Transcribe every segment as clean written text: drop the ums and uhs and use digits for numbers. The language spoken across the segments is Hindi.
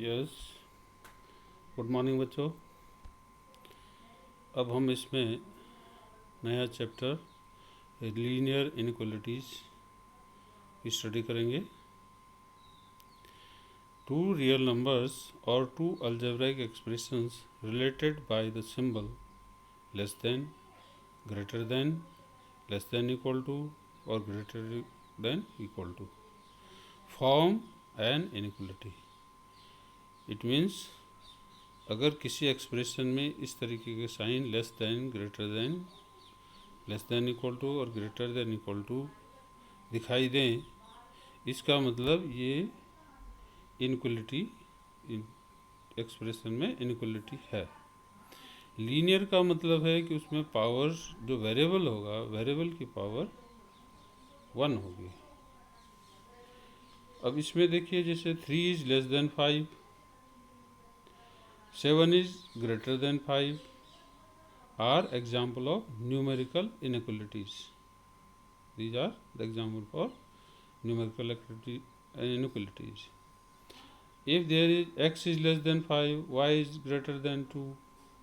यस, गुड मॉर्निंग बच्चों। अब हम इसमें नया चैप्टर लीनियर इनइक्वालिटीज़ की स्टडी करेंगे। टू रियल नंबर्स और two algebraic expressions related by the symbol less than, greater than, less than equal to और greater than equal to form an inequality. It means अगर किसी एक्सप्रेशन में इस तरीके के sign less than, greater than, less than equal to और ग्रेटर देन इक्वल टू दिखाई दें, इसका मतलब ये इनइक्वालिटी एक्सप्रेशन में इनइक्वालिटी है। लीनियर का मतलब है कि उसमें पावर जो वेरिएबल होगा, वेरिएबल की पावर 1 होगी। अब इसमें देखिए, जैसे 3 is less then 5, 7 is greater than 5 are example of numerical inequalities. These are the example for numerical inequalities. If there is x is less than 5, y is greater than 2,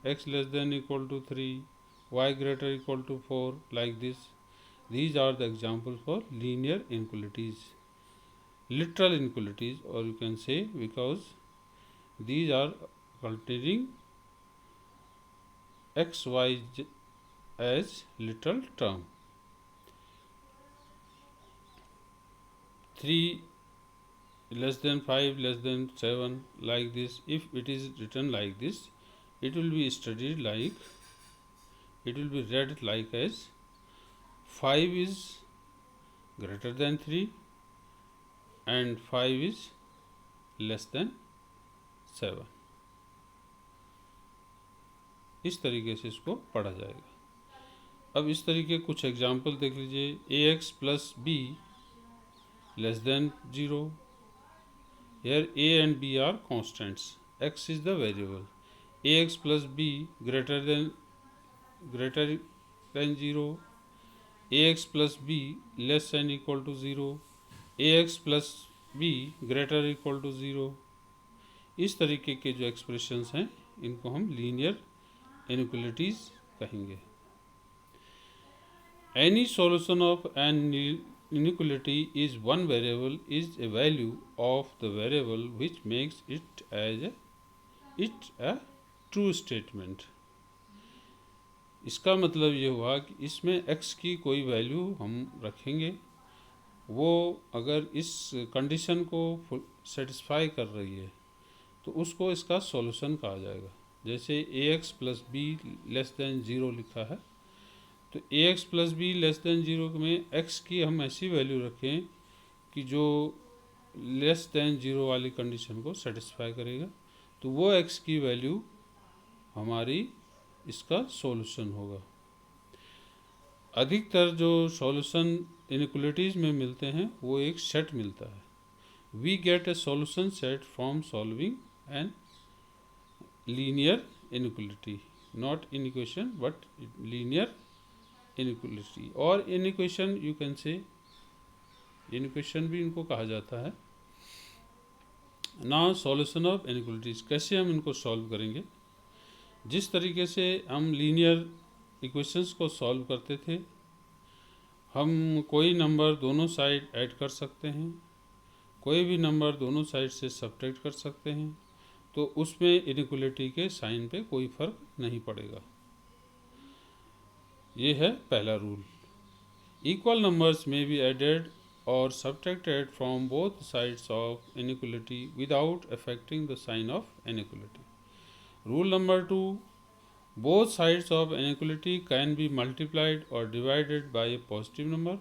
x less than equal to 3, y greater equal to 4, like this. These are the examples for linear inequalities, literal inequalities, or you can say, because these are containing x, y as literal term. 3 less than 5 less than 7, like this. If it is written like this, it will be studied like, it will be read like as 5 is greater than 3 and 5 is less than 7. इस तरीके से इसको पढ़ा जाएगा। अब इस तरीके कुछ एग्जाम्पल देख लीजिए। ax plus b less than 0. Here a and b are constants. X is the variable. ax plus b greater than 0. ax plus b less than equal to 0. ax plus b greater equal to 0. इस तरीके के जो एक्सप्रेशंस हैं, इनको हम लीनियर इनइक्वालिटीज कहेंगे। Any solution of an inequality is one variable is a value of the variable which makes it a true statement. इसका मतलब ये हुआ कि इसमें x की कोई वैल्यू हम रखेंगे, वो अगर इस कंडीशन को सेटिस्फाई कर रही है तो उसको इसका सॉल्यूशन कहा जाएगा। जैसे ax plus be less than 0 लिखा है, तो ax plus be less than 0 में x की हम ऐसी वैल्यू रखें कि जो लेस देन 0 वाली कंडीशन को सेटिस्फाई करेगा, तो वो x की वैल्यू हमारी इसका सॉल्यूशन होगा। अधिकतर जो सॉल्यूशन इनइक्वालिटीज़ में मिलते हैं वो एक सेट मिलता है। We get a solution set from solving an linear inequality, not inequation but linear inequality, और inequation you can say, inequation भी इनको कहा जाता है। नाउ सॉल्यूशन ऑफ इनइक्वालिटीज, कैसे हम इनको सॉल्व करेंगे? जिस तरीके से हम लीनियर इक्वेशंस को सॉल्व करते थे, हम कोई नंबर दोनों साइड ऐड कर सकते हैं, कोई भी नंबर दोनों साइड से सब्ट्रैक्ट कर सकते हैं, तो उसमें इनइक्वालिटी के साइन पे कोई फर्क नहीं पड़ेगा। ये है पहला rule. Equal numbers may be added और subtracted from both sides of inequality without affecting the sign of inequality. Rule number 2, both sides of inequality can be multiplied or divided by a positive number.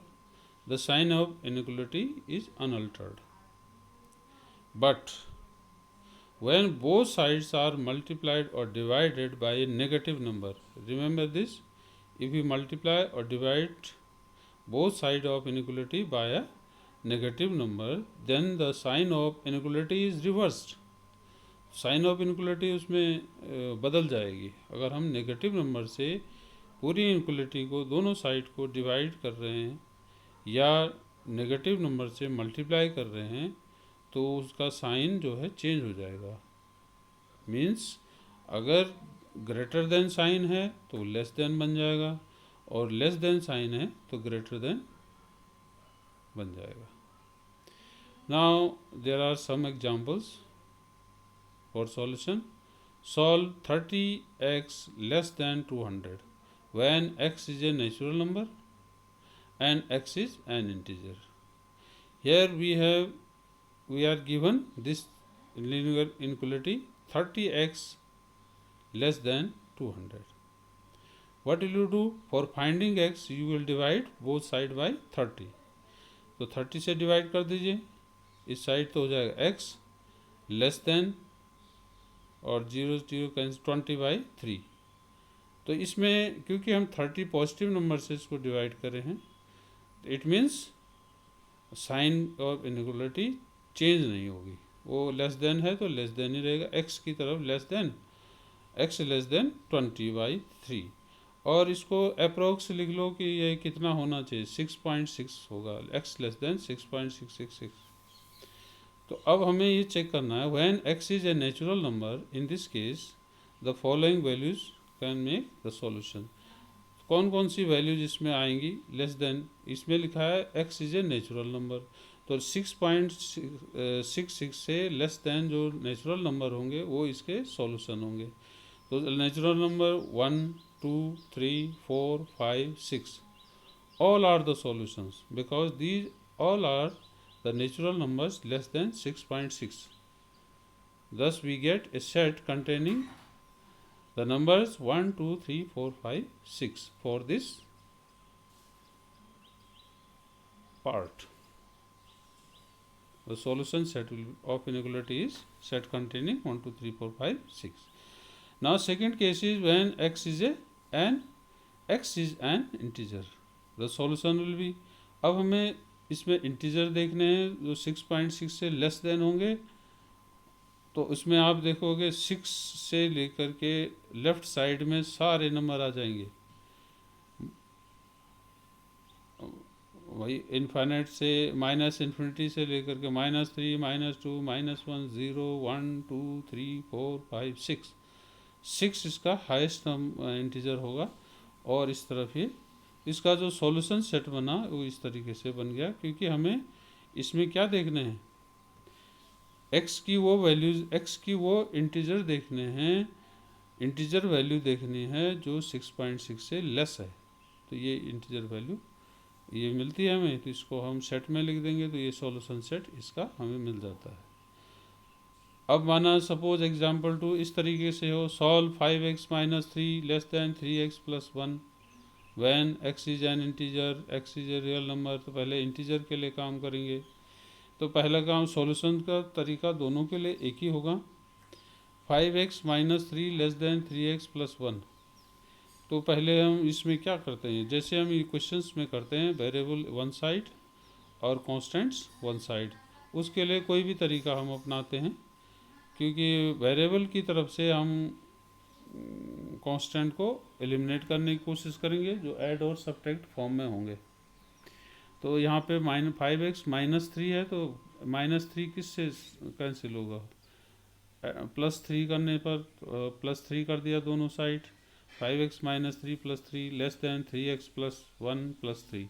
The sign of inequality is unaltered. But when both sides are multiplied or divided by a negative number, remember this, if we multiply or divide both sides of inequality by a negative number, then the sign of inequality is reversed. Sign of inequality उसमें बदल जाएगी। अगर हम नेगेटिव नंबर से पूरी इनइक्वालिटी को, दोनों साइड को डिवाइड कर रहे हैं या नेगेटिव नंबर से मल्टीप्लाई कर रहे हैं, तो उसका साइन जो है चेंज हो जाएगा। मीन्स अगर ग्रेटर देन साइन है तो लेस देन बन जाएगा, और लेस देन साइन है तो ग्रेटर देन बन जाएगा. Now there are some examples for solution. Solve 30x less than 200 when x is a natural number and x is an integer. Here we are given this linear inequality 30x less than 200. What will you do? For finding x you will divide both side by 30. तो 30 से डिवाइड कर दीजिए, इस साइड तो हो जाएगा x लेस देन और 0 0 20/3. तो इसमें क्योंकि हम 30 पॉजिटिव नंबर से इसको डिवाइड कर रहे हैं, it means sign of inequality change नहीं होगी. वो लेस देन है तो लेस देन ही रहेगा, x की तरफ less than, x less than 20/3. और इसको अप्रोक्स लिख लो कि ये कितना होना चाहिए, 6.6 होगा, x लेस देन 6.666. तो अब हमें ये चेक करना है when x is a natural number, in this case the following values can make the solution. कौन कौन सी वैल्यूज इसमें आएंगी लेस देन, इसमें लिखा है x is a natural number, तो 6.66 से लेस देन जो नेचुरल नंबर होंगे वो इसके सॉल्यूशन होंगे. तो natural number 1 2 3 4 5 6 all are the solutions because these all are the natural numbers less than 6.6. Thus we get a set containing the numbers 1 2 3 4 5 6 for this part. The solution set of inequality is set containing 1 2 3 4 5 6. Now second case is when x is an integer. The solution will be, अब हमें इसमें इंटीजर देखने हैं जो 6.6 से लेस देन होंगे. तो उसमें आप देखोगे 6 से लेकर के लेफ्ट साइड में सारे नंबर आ जाएंगे, वही इन्फाइनाइट से माइनस इन्फिनिटी से लेकर के -3 -2 -1 0 1 2 3 4 5 6. 6 इसका हाईएस्ट इंटीजर होगा. और इस तरफ ये इसका जो सॉल्यूशन सेट बना वो इस तरीके से बन गया, क्योंकि हमें इसमें क्या देखने हैं, x की वो वैल्यूज, x की वो इंटीजर देखने हैं, इंटीजर वैल्यू देखनी है जो 6.6 से लेस है. तो ये इंटीजर वैल्यू ये मिलती है हमें, तो इसको हम सेट में लिख देंगे, तो ये सॉल्यूशन सेट इसका हमें मिल जाता है. अब माना सपोज एग्जांपल 2 इस तरीके से हो, solve 5x - 3 less than 3x + 1 when x is an integer, x is a real number. तो पहले इंटीजर के लिए काम करेंगे. तो पहला काम सॉल्यूशन का तरीका दोनों के लिए एक ही होगा. 5x - 3 less than 3x + 1. तो पहले हम इसमें क्या करते हैं, जैसे हम इक्वेशंस में करते हैं, वेरिएबल वन साइड और कांस्टेंट्स वन साइड, उसके लिए कोई भी तरीका हम अपनाते हैं, क्योंकि वेरिएबल की तरफ से हम कांस्टेंट को एलिमिनेट करने की कोशिश करेंगे जो ऐड और सब्ट्रैक्ट फॉर्म में होंगे. तो यहाँ पे -5x - 3 है, तो -3 किससे कैंसिल होगा, +3 करने पर +3 कर दिया दोनों साइड. 5x - 3 + 3 less than 3x + 1 + 3.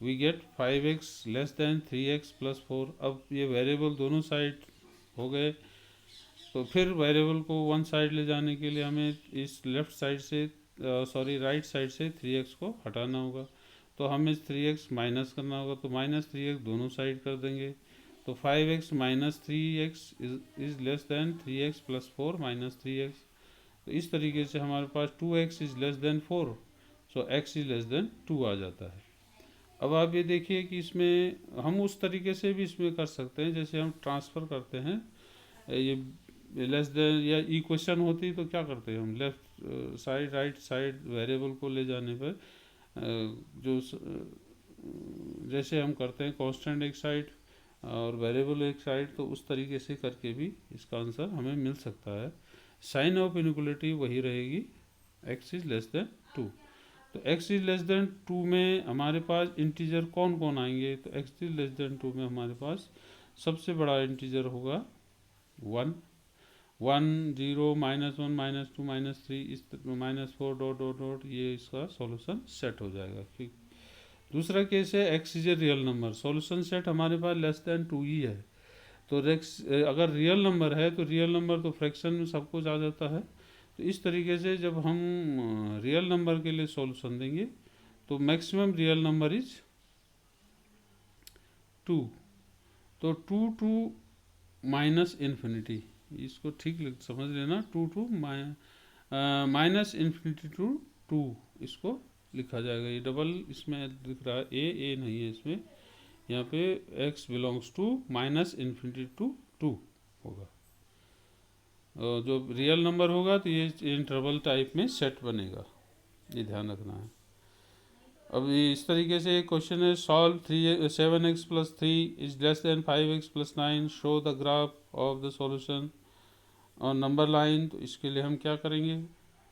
We get 5x less than 3x + 4. अब ये वेरिएबल दोनों साइड हो गए. तो फिर वेरिएबल को वन साइड ले जाने के लिए हमें इस लेफ्ट साइड से राइट साइड से 3x को हटाना होगा. तो हमें 3x माइनस करना होगा, तो -3x दोनों साइड कर देंगे. तो 5x - 3x is less than 3x + 4 - 3x. तो इस तरीके से हमारे पास 2x is less then 4, so x is less then 2 आ जाता है. अब आप ये देखिए कि इसमें हम उस तरीके से भी इसमें कर सकते हैं, जैसे हम ट्रांसफ़र करते हैं, ये लेस देन या इक्वेशन होती तो क्या करते हैं हम, left side right side variable को ले जाने पर जो जैसे हम करते हैं कांस्टेंट एक साइड और वेरिएबल एक साइड, तो उस तरीके से करके भी इसका आंसर हमें मिल सकता है. साइन ऑफ इनइक्वालिटी वही रहेगी, x इज लेस देन 2. तो x इज लेस देन 2 में हमारे पास इंटीजर कौन कौन आएंगे, तो x इज लेस देन 2 में हमारे पास सबसे बड़ा इंटीजर होगा 1, 1 0 -1 -2 -3 इस -4 डॉट डॉट डॉट, ये इसका सॉल्यूशन सेट हो जाएगा। ठीक। दूसरा केस है x is a real number, solution set हमारे पास लेस देन 2 ही है। तो रेक्स अगर रियल नंबर है तो रियल नंबर तो फ्रैक्शन में सब कुछ आ जाता है। तो इस तरीके से जब हम रियल नंबर के लिए सॉल्यूशन देंगे तो मैक्सिमम रियल नंबर इज 2। तो 2 टू माइनस इन्फिनिटी, इसको ठीक समझ लेना, 2 टू माइनस इन्फिनिटी टू 2 इसको लिखा जाएगा। ये डबल इसमें दिख रहा है, ए नहीं है इसमें, यहाँ पे x belongs to minus infinity to 2 होगा। जो रियल नंबर होगा तो ये इंटरवल टाइप में सेट बनेगा, ये ध्यान रखना है। अब इस तरीके से एक क्वेश्चन है, solve 7x plus 3 is less then 5x plus 9, show the graph of the solution और नंबर लाइन। तो इसके लिए हम क्या करेंगे,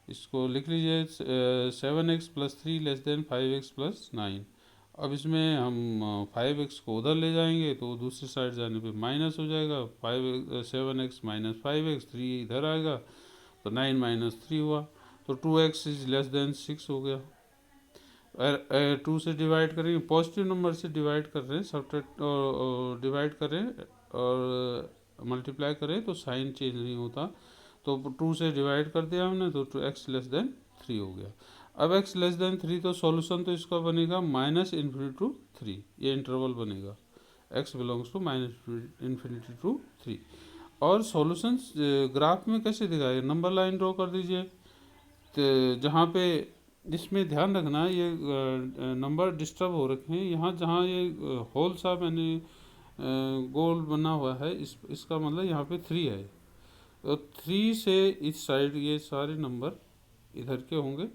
इसको लिख लीजिए 7x plus 3 less then 5x plus 9। अब इसमें हम 5x को उधर ले जाएंगे तो दूसरी साइड जाने पे माइनस हो जाएगा, 7x माइनस 5x, 3 इधर आएगा तो 9 माइनस 3 हुआ, तो 2x इज लेस देन 6 हो गया। 2 से डिवाइड करेंगे, पॉजिटिव नंबर से डिवाइड कर रहे हैं, सब्ट्रैक्ट डिवाइड करें और मल्टीप्लाई करें तो साइन चेंज नहीं होता। तो 2 से डिवाइड कर दिया हमने तो x लेस देन 3 हो गया। अब x लेस देन 3 तो सॉल्यूशन तो इसका बनेगा माइनस इन्फिनिटी टू 3, ये इंटरवल बनेगा, x belongs to minus infinity to 3। और सॉल्यूशन ग्राफ में कैसे दिखाएगा, नंबर लाइन ड्रॉ कर दीजिए। तो जहाँ पे इसमें ध्यान रखना ये नंबर डिस्टर्ब हो रखे हैं, यहाँ जहाँ ये होल सा मैंने गोल बना हुआ है, इसका मतलब यहाँ पे 3 है। तो 3 से इस साइड ये सारे नंबर इधर के होंगे,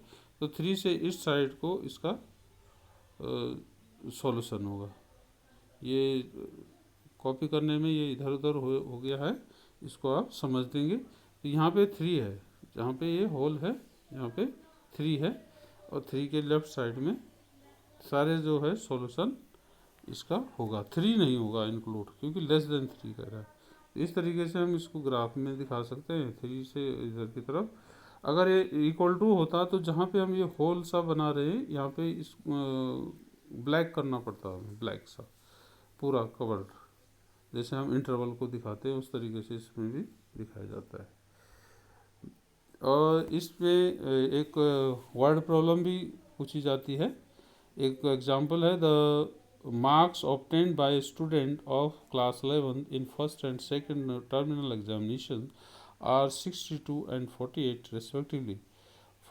तो 3 से इस साइड को इसका सॉल्यूशन होगा। ये कॉपी करने में ये इधर उधर हो गया है, इसको आप समझ देंगे। तो यहाँ पे 3 है, जहाँ पे ये होल है यहाँ पे 3 है, और 3 के लेफ्ट साइड में सारे जो है सॉल्यूशन इसका होगा, 3 नहीं होगा इंक्लूड, क्योंकि लेस देन 3 कह रहा है। इस तरीके से हम इसको ग्राफ में दिखा सकते हैं, 3 से इधर की तरफ। अगर ये इक्वल टू होता तो जहाँ पे हम ये होल सा बना रहे हैं यहाँ पे इस ब्लैक करना पड़ता है, ब्लैक सा पूरा कवर्ड, जैसे हम इंटरवल को दिखाते हैं उस तरीके से इसमें भी दिखाया जाता है। और इसमें एक वर्ड प्रॉब्लम भी पूछी जाती है। एक एग्जांपल है, the marks obtained by a student of class 11 in first and second terminal examination are 62 and 48 respectively.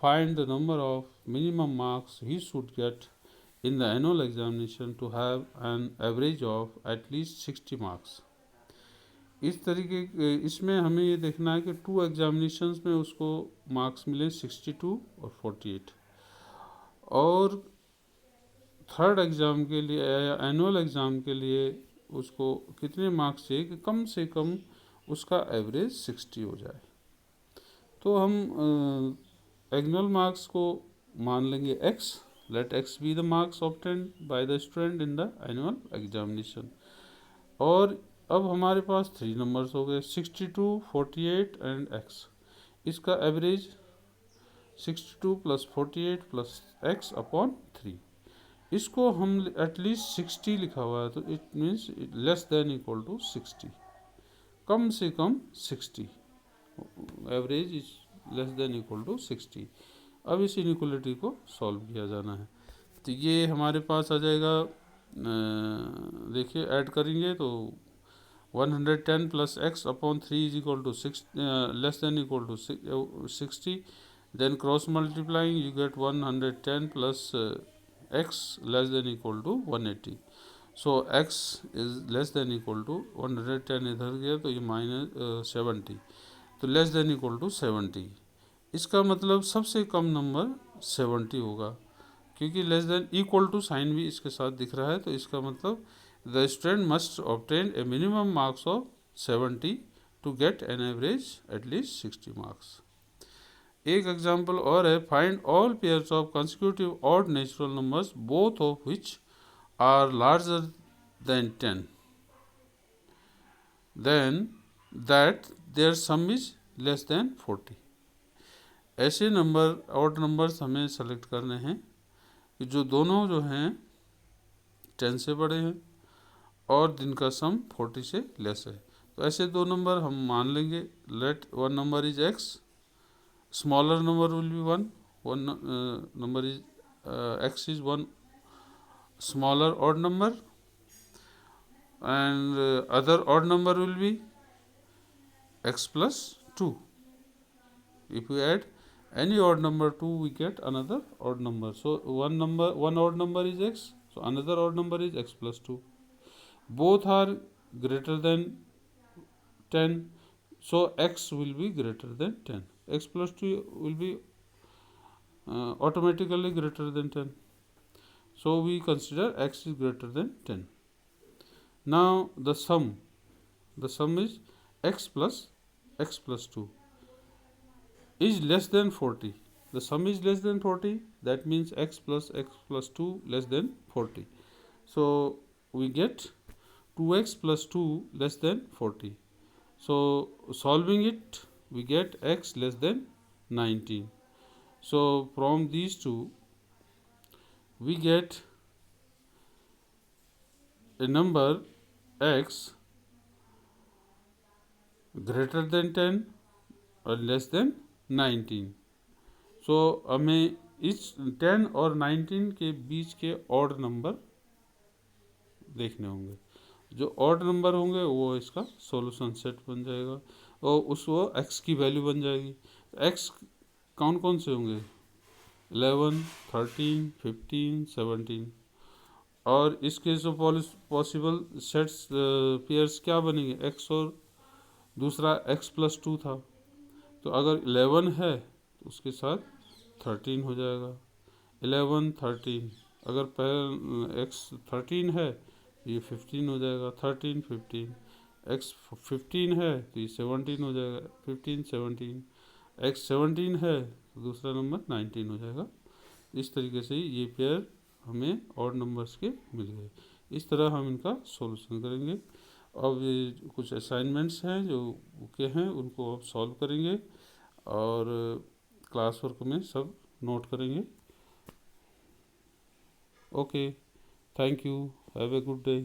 Find the number of minimum marks he should get in the annual examination to have an average of at least 60 marks. इस तरीके इसमें हमें ये देखना है कि 2 एग्जामिनेशंस में उसको मार्क्स मिले 62 और 48, और थर्ड एग्ज़ाम के लिए या एनुअल एग्ज़ाम के लिए उसको कितने मार्क्स चाहिए कि कम से कम उसका एवरेज 60 हो जाए। तो हम एनुअल मार्क्स को मान लेंगे x, let x be the marks obtained by the student in the annual examination. और अब हमारे पास 3 नंबर्स हो गए, 62, 48 एंड x। इसका average 62 plus 48 plus x upon 3। इसको हम एटलीस्ट 60 लिखा हुआ है, तो it means less than equal to 60, कम से कम 60, average is less than equal to 60। अब इस इनइक्वलिटी को सॉल्व किया जाना है। तो ये हमारे पास आ जाएगा, देखिए ऐड करेंगे तो 110 plus x upon 3 is equal to 6 less than equal to 60, then cross multiplying you get 110 plus x less than equal to 180. So x is less than equal to 110, इधर गया तो ये माइनस 70, तो लेस देन इक्वल टू 70। इसका मतलब सबसे कम नंबर 70 होगा, क्योंकि less than equal to sign भी इसके साथ दिख रहा है, तो इसका मतलब the student must obtain a minimum marks of 70 to get an average at least 60 marks. एक एग्जाम्पल और है, find all pairs of consecutive odd natural numbers both of which are larger than 10, then that their sum is less than 40। ऐसे नंबर ऑड नंबर्स हमें सेलेक्ट करने हैं कि जो दोनों जो हैं 10 से बड़े हैं और जिनका सम 40 से लेस है। तो ऐसे दो नंबर हम मान लेंगे। Let one number is x, smaller number will be one number is x is one smaller odd number, and other odd number will be x plus 2. If we add any odd number 2, we get another odd number. So one odd number is x, so another odd number is x plus 2. Both are greater than 10, so x will be greater than 10. X plus 2 will be automatically greater than 10. So we consider x is greater than 10. Now the sum is x plus 2 is less than 40. The sum is less than 40, that means x plus 2 less than 40. So we get 2x plus 2 less than 40. So solving it, we get x less than 19. So from these two we get a number x greater than 10 और लेस देन 19. सो हमें इस 10 और 19 के बीच के ऑड नंबर देखने होंगे। जो ऑड नंबर होंगे वो इसका सॉल्यूशन सेट बन जाएगा और वो x की वैल्यू बन जाएगी। x कौन कौन से होंगे? 11, 13, 15, 17। और इसके जो पॉसिबल सेट्स पेयर्स क्या बनेंगे? x और दूसरा x प्लस 2 था, तो अगर 11 है तो उसके साथ 13 हो जाएगा। 11, 13, अगर पहले x 13 है तो ये 15 हो जाएगा। 13, 15, x 15 है तो ये 17 हो जाएगा। 15, 17, x 17 है तो दूसरा नंबर 19 हो जाएगा। इस तरीके से ये पेयर हमें ऑड नंबर्स के मिल गए। इस तरह हम इनका सॉल्यूशन करेंगे। अब ये कुछ असाइनमेंट्स हैं जो के हैं, उनको अब सॉल्व करेंगे और क्लास वर्क में सब नोट करेंगे। Okay, thank you, have a good day.